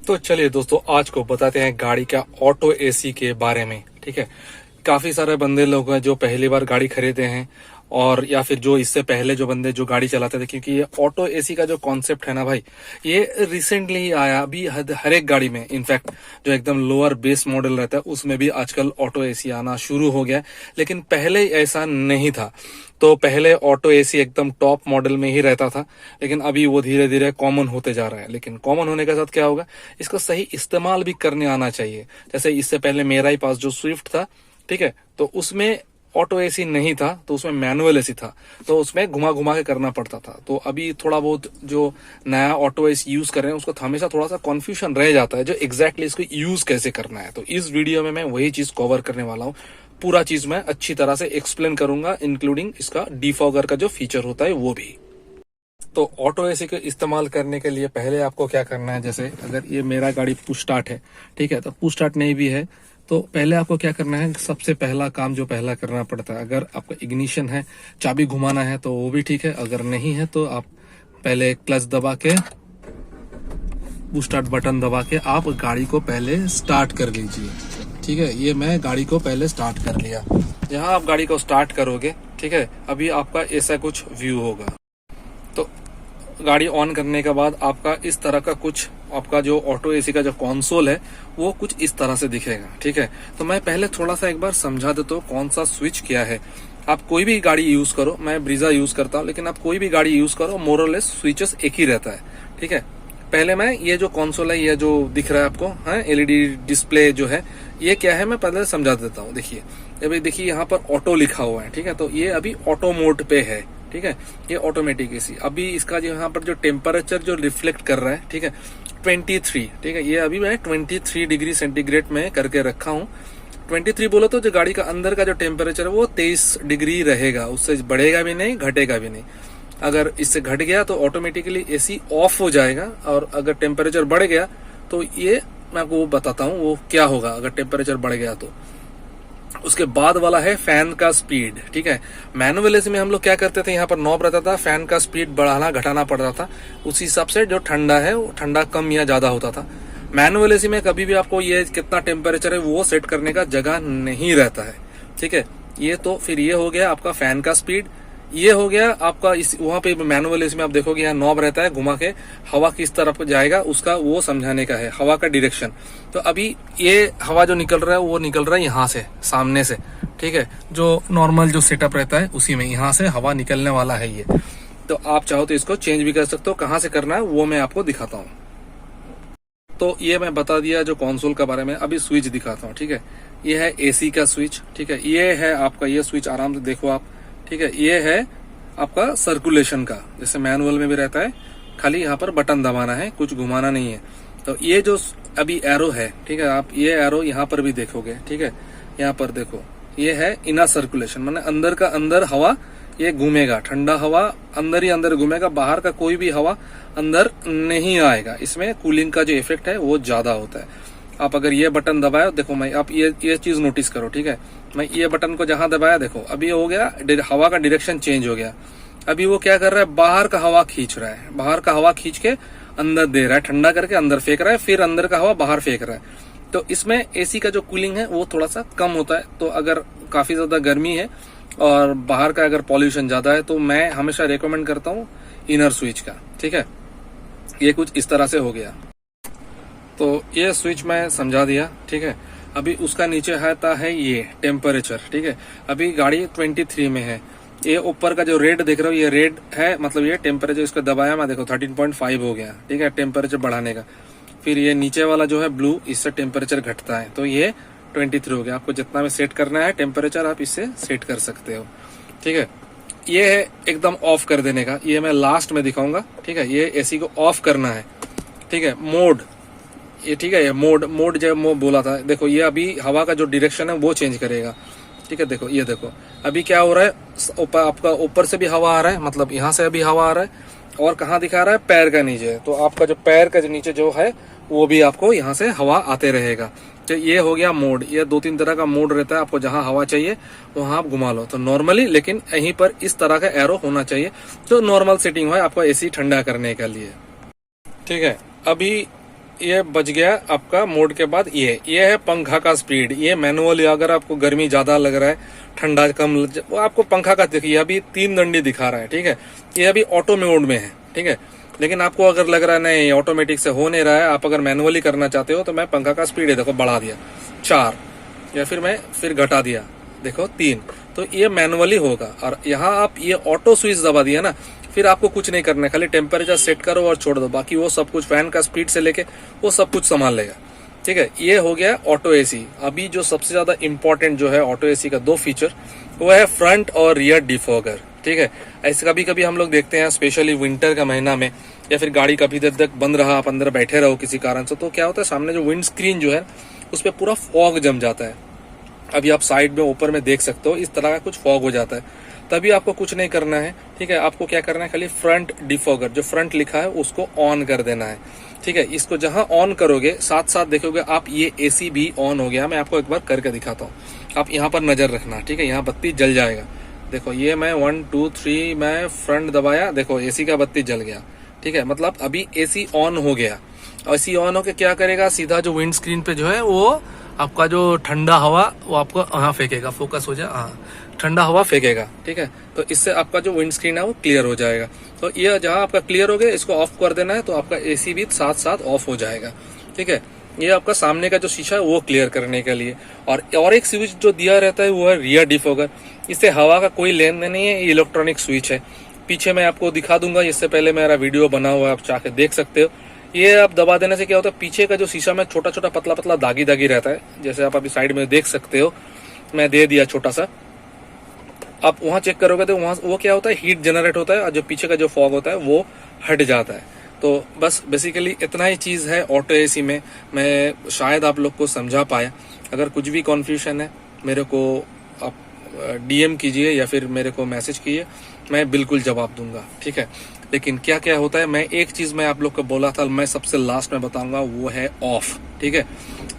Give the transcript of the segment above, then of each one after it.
तो चलिए दोस्तों, आज को बताते हैं गाड़ी का ऑटो एसी के बारे में। ठीक है, काफी सारे बंदे लोग हैं जो पहली बार गाड़ी खरीदे हैं, और या फिर जो इससे पहले जो बंदे जो गाड़ी चलाते थे, क्योंकि ये ऑटो एसी का जो कॉन्सेप्ट है ना भाई, ये रिसेंटली ही आया। अभी हर एक गाड़ी में, इनफैक्ट जो एकदम लोअर बेस मॉडल रहता है उसमें भी आजकल ऑटो एसी आना शुरू हो गया है, लेकिन पहले ऐसा नहीं था। तो पहले ऑटो एसी एकदम टॉप मॉडल में ही रहता था, लेकिन अभी वो धीरे धीरे कॉमन होते जा रहा है। लेकिन कॉमन होने के साथ क्या होगा, इसका सही इस्तेमाल भी करने आना चाहिए। जैसे इससे पहले मेरा ही पास जो स्विफ्ट था, ठीक है, तो उसमें ऑटो एसी नहीं था, तो उसमें मैनुअल एसी था, तो उसमें घुमा घुमा के करना पड़ता था। तो अभी थोड़ा बहुत जो नया ऑटो एसी यूज कर रहे हैं उसको हमेशा थोड़ा सा कंफ्यूजन रह जाता है, जो एग्जैक्टली इसको यूज कैसे करना है। तो इस वीडियो में मैं वही चीज कवर करने वाला हूँ। पूरा चीज मैं अच्छी तरह से एक्सप्लेन करूंगा, इंक्लूडिंग इसका डिफॉगर का जो फीचर होता है वो भी। तो ऑटो एसी के इस्तेमाल करने के लिए पहले आपको क्या करना है, जैसे अगर ये मेरा गाड़ी पुश स्टार्ट है, ठीक है, तो पुश स्टार्ट नहीं भी है तो पहले आपको क्या करना है, सबसे पहला काम जो पहला करना पड़ता है, अगर आपका इग्निशन है, चाबी घुमाना है तो वो भी ठीक है, अगर नहीं है तो आप पहले क्लच दबा के, पुश स्टार्ट बटन दबा के आप गाड़ी को पहले स्टार्ट कर लीजिए। ठीक है, ये मैं गाड़ी को पहले स्टार्ट कर लिया। जहां आप गाड़ी को स्टार्ट करोगे, ठीक है, अभी आपका ऐसा कुछ व्यू होगा। तो गाड़ी ऑन करने के बाद आपका इस तरह का कुछ, आपका जो ऑटो एसी का जो कंसोल है वो कुछ इस तरह से दिखेगा। ठीक है, तो मैं पहले थोड़ा सा एक बार समझा देता हूँ कौन सा स्विच क्या है। आप कोई भी गाड़ी यूज करो, मैं ब्रीजा यूज करता हूँ, लेकिन आप कोई भी गाड़ी यूज करो, मोरलेस स्विचेस एक ही रहता है। ठीक है, पहले मैं ये जो कंसोल है, ये जो दिख रहा है आपको, हाँ, एलईडी डिस्प्ले जो है, ये क्या है मैं पहले समझा देता हूँ। देखिए, अभी देखिए यहाँ पर ऑटो लिखा हुआ है, ठीक है, तो ये अभी ऑटो मोड पे है। ठीक है, ये ऑटोमेटिक एसी। अभी इसका जो यहाँ पर जो टेम्परेचर जो रिफ्लेक्ट कर रहा है, ठीक है, 23, ठीक है, ये अभी मैं 23 डिग्री सेंटीग्रेड में करके रखा हूँ। 23 बोलो तो जो गाड़ी का अंदर का जो टेम्परेचर है वो 23 डिग्री रहेगा, उससे बढ़ेगा भी नहीं घटेगा भी नहीं। अगर इससे घट गया तो ऑटोमेटिकली एसी ऑफ हो जाएगा, और अगर टेम्परेचर बढ़ गया तो ये मैं आपको बताता हूँ वो क्या होगा अगर टेम्परेचर बढ़ गया तो। उसके बाद वाला है फैन का स्पीड। ठीक है, मैनुअल एसी में हम लोग क्या करते थे, यहाँ पर नॉब रहता था, फैन का स्पीड बढ़ाना घटाना पड़ता था, उस हिसाब से जो ठंडा है वो ठंडा कम या ज्यादा होता था। मैनुअल एसी में कभी भी आपको ये कितना टेम्परेचर है वो सेट करने का जगह नहीं रहता है। ठीक है, ये तो फिर ये हो गया आपका फैन का स्पीड। ये हो गया आपका इस वहां पे मैनुअल इसमें आप देखोगे यहाँ नॉब रहता है, घुमा के हवा किस तरफ जाएगा उसका वो समझाने का है, हवा का डायरेक्शन। तो अभी ये हवा जो निकल रहा है वो निकल रहा है यहाँ से, सामने से। ठीक है, जो नॉर्मल जो सेटअप रहता है उसी में यहाँ से हवा निकलने वाला है ये। तो आप चाहो तो इसको चेंज भी कर सकते हो, कहाँ से करना है वो मैं आपको दिखाता हूँ। तो ये मैं बता दिया जो कंसोल के बारे में। अभी स्विच दिखाता हूँ। ठीक है, ये है एसी का स्विच। ठीक है, ये है आपका ये स्विच, आराम से देखो आप। ठीक है, ये है आपका सर्कुलेशन का, जैसे मैनुअल में भी रहता है, खाली यहाँ पर बटन दबाना है, कुछ घुमाना नहीं है। तो ये जो अभी एरो है, ठीक है, आप ये एरो यहाँ पर भी देखोगे। ठीक है, यहाँ पर देखो, ये है इनर सर्कुलेशन, माने अंदर का अंदर हवा ये घूमेगा, ठंडा हवा अंदर ही अंदर घूमेगा, बाहर का कोई भी हवा अंदर नहीं आएगा। इसमें कूलिंग का जो इफेक्ट है वो ज्यादा होता है। आप अगर ये बटन दबाया, देखो मैं, आप ये चीज नोटिस करो। ठीक है, मैं ये बटन को जहां दबाया, देखो अभी हो गया, हवा का डायरेक्शन चेंज हो गया। अभी वो क्या कर रहा है, बाहर का हवा खींच रहा है, बाहर का हवा खींच के अंदर दे रहा है, ठंडा करके अंदर फेंक रहा है, फिर अंदर का हवा बाहर फेंक रहा है। तो इसमें एसी का जो कूलिंग है वो थोड़ा सा कम होता है। तो अगर काफी ज्यादा गर्मी है और बाहर का अगर पॉल्यूशन ज्यादा है तो मैं हमेशा रेकमेंड करता हूँ इनर स्विच का। ठीक है, ये कुछ इस तरह से हो गया। तो ये स्विच मैं समझा दिया। ठीक है, अभी उसका नीचे आता है ये टेम्परेचर। ठीक है, अभी गाड़ी 23 में है। ये ऊपर का जो रेड देख रहे हो ये रेड है, मतलब ये टेम्परेचर, इसको दबाया मैं, देखो 13.5 हो गया। ठीक है, टेम्परेचर बढ़ाने का। फिर ये नीचे वाला जो है ब्लू, इससे टेम्परेचर घटता है, तो ये 23 हो गया। आपको जितना भी सेट करना है टेम्परेचर आप इससे सेट कर सकते हो। ठीक है, ये है एकदम ऑफ कर देने का, ये मैं लास्ट में दिखाऊंगा। ठीक है, ये एसी को ऑफ करना है। ठीक है, मोड, ये ठीक है, ये मोड जब मैं बोला था, देखो ये अभी हवा का जो डायरेक्शन है वो चेंज करेगा। ठीक है, देखो ये देखो अभी क्या हो रहा है, आपका ऊपर से भी हवा आ रहा है, मतलब यहाँ से अभी हवा आ रहा है, और कहाँ दिखा रहा है, पैर का नीचे। तो आपका जो पैर का जो नीचे जो है वो भी आपको यहाँ से हवा आते रहेगा। तो ये हो गया मोड। ये 2-3 तरह का मोड रहता है, आपको जहां हवा चाहिए वहां आप घुमा लो। तो नॉर्मली, लेकिन यहीं पर इस तरह का एरो होना चाहिए जो नॉर्मल सेटिंग है आपको एसी ठंडा करने के लिए। ठीक है, अभी ये बच गया आपका मोड के बाद। ये है पंखा का स्पीड। ये मैनुअली अगर आपको गर्मी ज्यादा लग रहा है, ठंडा कम वो आपको पंखा का देखिए अभी 3 डंडी दिखा रहा है, ठीक है। ये अभी ऑटो मोड में है, ठीक है। लेकिन आपको अगर लग रहा है नहीं ऑटोमेटिक से हो नहीं रहा है, आप अगर मैनुअली करना चाहते हो तो मैं पंखा का स्पीड है देखो बढ़ा दिया 4, या फिर घटा दिया देखो 3, तो ये मैनुअली होगा। और यहाँ आप ये ऑटो स्विच दबा दिया ना, फिर आपको कुछ नहीं करना है, खाली टेम्परेचर सेट करो और छोड़ दो, बाकी वो सब कुछ फैन का स्पीड से लेके वो सब कुछ संभाल लेगा, ठीक है। ये हो गया ऑटो एसी। अभी जो सबसे ज्यादा इंपॉर्टेंट जो है ऑटो एसी का 2 फीचर, वो है फ्रंट और रियर डिफॉगर, ठीक है। ऐसे कभी कभी हम लोग देखते हैं स्पेशली विंटर का महीना में, या फिर गाड़ी कभी देर तक बंद रहा, आप अंदर बैठे रहो किसी कारण से, तो क्या होता है सामने जो विंड स्क्रीन जो है उस पर पूरा फॉग जम जाता है। अभी आप साइड में ऊपर में देख सकते हो इस तरह का कुछ फॉग हो जाता है, तभी आपको कुछ नहीं करना है, ठीक है। आपको क्या करना है, खाली फ्रंट डिफॉगर जो फ्रंट लिखा है उसको ऑन कर देना है, ठीक है। इसको जहां ऑन करोगे साथ साथ देखोगे आप ये एसी भी ऑन हो गया। मैं आपको एक बार करके दिखाता हूँ, आप यहाँ पर नजर रखना, ठीक है। यहाँ बत्ती जल जाएगा, देखो ये मैं 1 2 3 मैं फ्रंट दबाया, देखो एसी का बत्ती जल गया, ठीक है। मतलब अभी एसी ऑन हो गया। एसी ऑन होके क्या करेगा, सीधा जो विंड स्क्रीन पे जो है वो आपका जो ठंडा हवा वो आपको हाँ फेंकेगा, फोकस हो जाए, हाँ ठंडा हवा फेंकेगा, ठीक है। तो इससे आपका जो विंड स्क्रीन है वो क्लियर हो जाएगा। तो ये जहां आपका क्लियर हो गया इसको ऑफ कर देना है, तो आपका एसी भी साथ साथ ऑफ हो जाएगा, ठीक है। ये आपका सामने का जो शीशा है वो क्लियर करने के लिए। और एक स्विच जो दिया रहता है वो है रियर डिफॉगर। इससे हवा का कोई लेन देन नहीं है, इलेक्ट्रॉनिक स्विच है। पीछे मैं आपको दिखा दूंगा, इससे पहले मेरा वीडियो बना हुआ है, आप चाहे देख सकते हो। ये आप दबा देने से क्या होता है, पीछे का जो शीशा में छोटा छोटा पतला पतला दागी दागी रहता है, जैसे आप अभी साइड में देख सकते हो, मैं दे दिया छोटा सा। आप वहां चेक करोगे तो वहां वो क्या होता है, हीट जनरेट होता है, और जो पीछे का जो फॉग होता है वो हट जाता है। तो बस बेसिकली इतना ही चीज है ऑटो एसी में। मैं शायद आप लोग को समझा पाया। अगर कुछ भी कॉन्फ्यूजन है मेरे को आप डीएम कीजिए या फिर मेरे को मैसेज कीजिए, मैं बिल्कुल जवाब दूंगा, ठीक है। लेकिन क्या क्या होता है, मैं एक चीज मैं आप लोग को बोला था, मैं सबसे लास्ट में बताऊंगा, वो है ऑफ, ठीक है।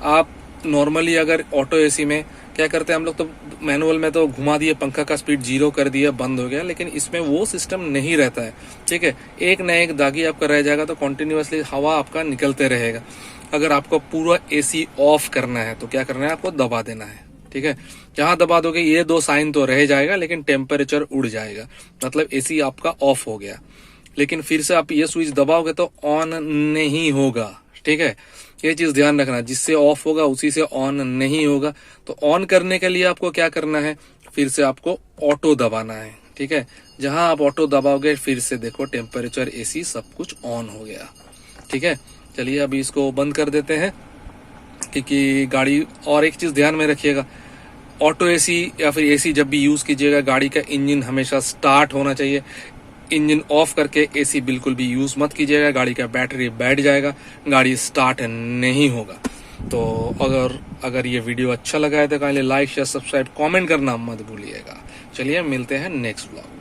आप नॉर्मली अगर ऑटो एसी में क्या करते हैं हम लोग, तो मैनुअल में तो घुमा दिए, पंखा का स्पीड 0 कर दिया, बंद हो गया। लेकिन इसमें वो सिस्टम नहीं रहता है, ठीक है। एक न एक दागी आपका रह जाएगा, तो कॉन्टिन्यूअसली हवा आपका निकलते रहेगा। अगर आपको पूरा एसी ऑफ करना है तो क्या करना है, आपको दबा देना है, ठीक है। जहां दबा दोगे ये 2 साइन तो रह जाएगा, लेकिन टेम्परेचर उड़ जाएगा, मतलब एसी आपका ऑफ हो गया। लेकिन फिर से आप ये स्विच दबाओगे तो ऑन नहीं होगा, ठीक है। ये चीज ध्यान रखना, जिससे ऑफ होगा उसी से ऑन नहीं होगा। तो ऑन करने के लिए आपको क्या करना है, फिर से आपको ऑटो दबाना है, ठीक है। जहां आप ऑटो दबाओगे फिर से देखो टेम्परेचर, एसी सब कुछ ऑन हो गया, ठीक है। चलिए अभी इसको बंद कर देते हैं, क्योंकि गाड़ी, और एक चीज ध्यान में रखिएगा, ऑटो एसी या फिर एसी जब भी यूज कीजिएगा, गाड़ी का इंजन हमेशा स्टार्ट होना चाहिए। इंजन ऑफ करके एसी बिल्कुल भी यूज मत कीजिएगा, गाड़ी का बैटरी बैठ जाएगा, गाड़ी स्टार्ट नहीं होगा। तो अगर ये वीडियो अच्छा लगा है तो kindly like share subscribe comment करना मत भूलिएगा। चलिए मिलते हैं नेक्स्ट ब्लॉग।